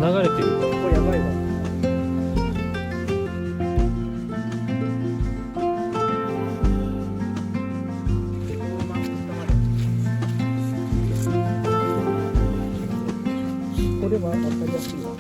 流れてる。ここやばいわ。これは分かりやすいわ。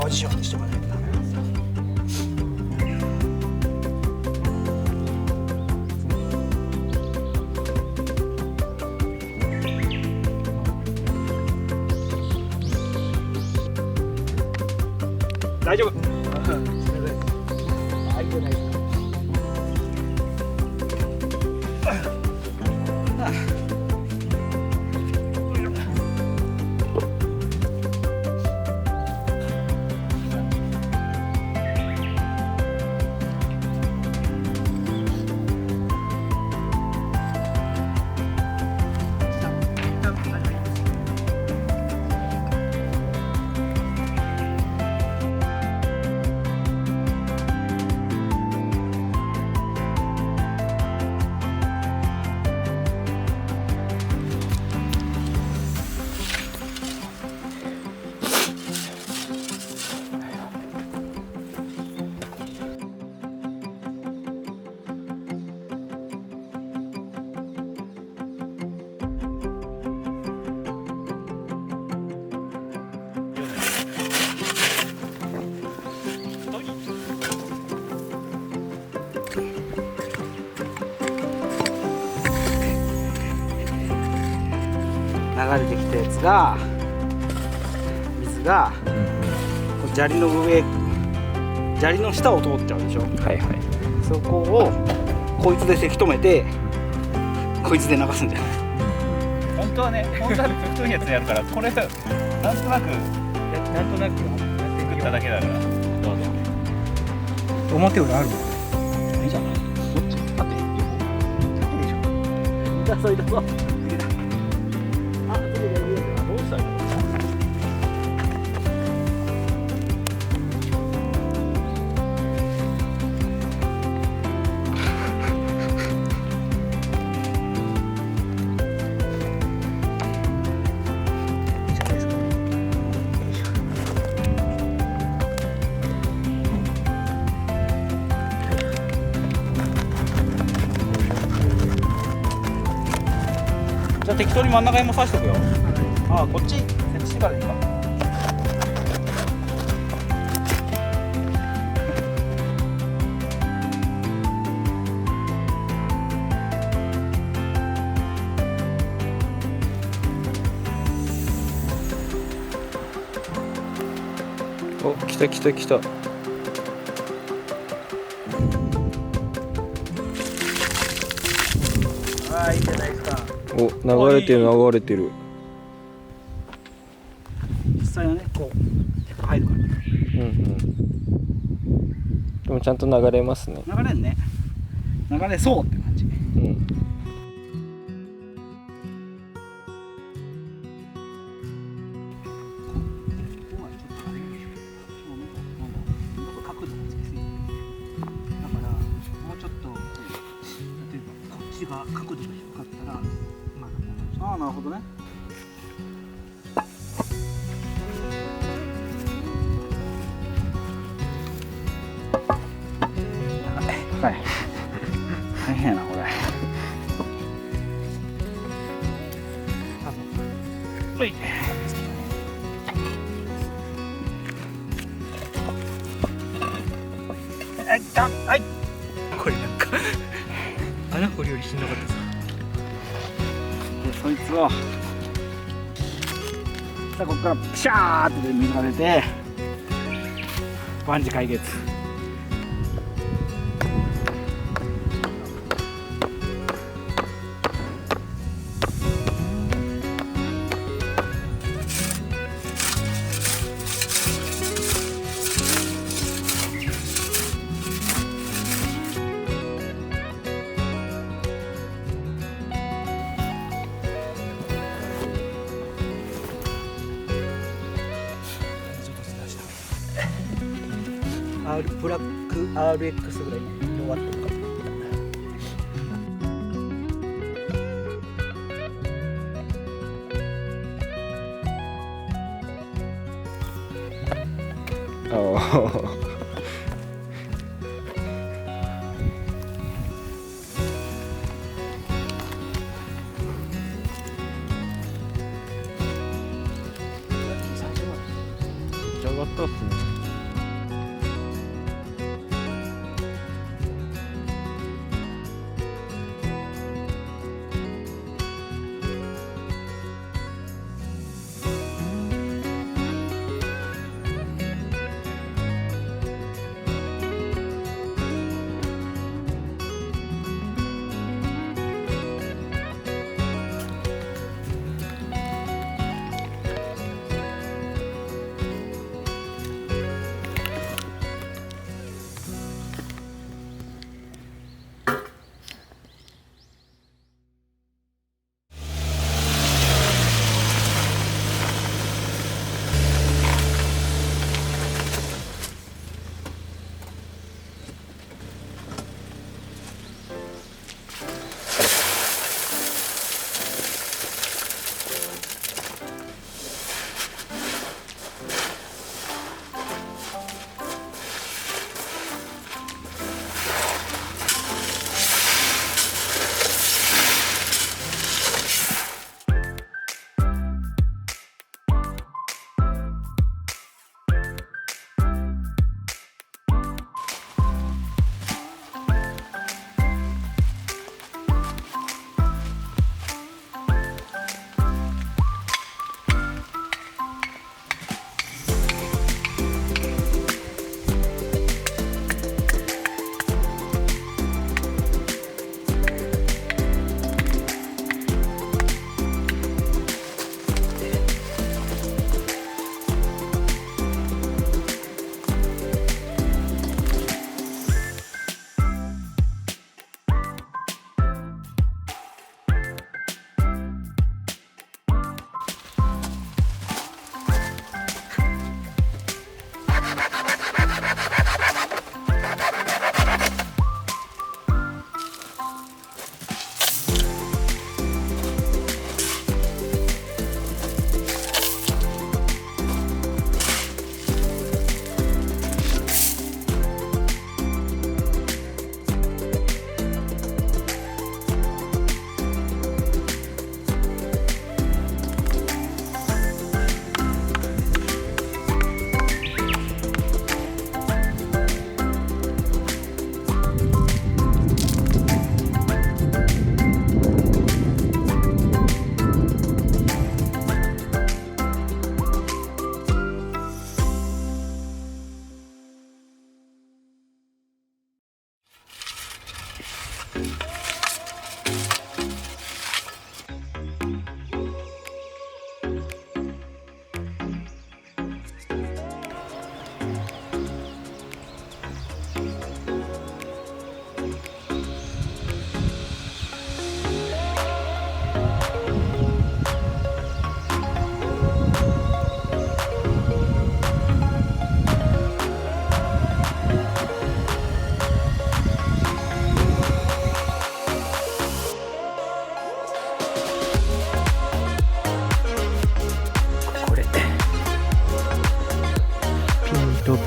ポジションにしてもらえるかな。大丈夫。あ、いいじゃないですか。流れてきたやつが水がこう砂利の上、砂利の下を通っちゃうでしょ。はいはい。そこをこいつでせき止めてこいつで流すんじゃない。本当はね、本当は太いやつやるから、これなんとなくやって作っただけだから。どうぞ。表裏あるもん。いいじゃない。どっち？縦？縦でしょ。だそうだそう。あ、次で見えてる。どうしたらいいの？じゃあ適当に真ん中にも刺しとくよ。ああ、こっち設置してからでいいか。お、来た来た来た。ああ、いいじゃないですか。お、流れてる流れてる。実際はね、こう入るから。うんうん。でもちゃんと流れますね。流れんね。流れそうって感じ。うん。角度がつきすぎてる。だからもうちょっと例えばこっちが角度が低かったらまだこうなる。ああ、なるほどね。はい。大変やなこれ。はい。はい。これなんか穴掘りよりしんどかったです。でそいつをさあここからピシャーって水が出て万事解決。ブラック RX ぐらいに終わってるかも。ああ。めっちゃ上がったっすね。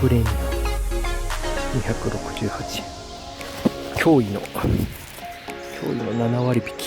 プレミアム268円。驚異の7割引き。